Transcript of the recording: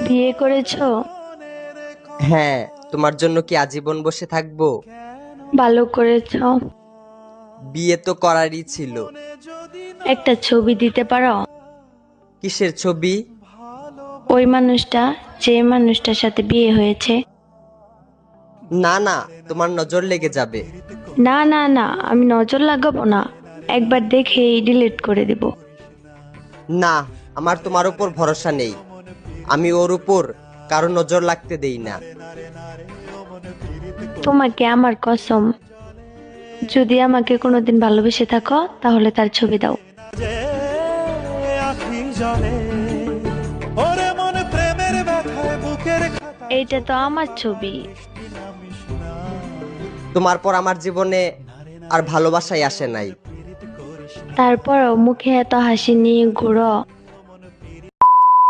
বিয়ে করেছো? হ্যাঁ, তোমার জন্য কি আজীবন বসে থাকবো? ভালো করেছো। বিয়ে তো করারই ছিল। একটা ছবি দিতে পারো? কিসের ছবি? ওই মানুষটা, যে মানুষটার সাথে বিয়ে হয়েছে। না না, তোমার নজর লেগে যাবে। না না না, আমি নজর লাগাবো না, একবার দেখেই ডিলিট করে দিব। না, আমার তোমার উপর ভরসা নেই। আমি ওর উপর কারো নজর লাগতে দেই না। তোমাকে আমার কসম, যদি আমাকে কোনোদিন ভালোবেসে থাকো তাহলে তার ছবি দাও। যে আখি জলে ওরে মন প্রেমের ব্যথায় বুকের খাতায় এইটা তো আমার ছবি। তোমার পর আমার জীবনে আর ভালোবাসাই আসে নাই। তারপরও মুখে এত হাসি নিয়ে ঘুরো।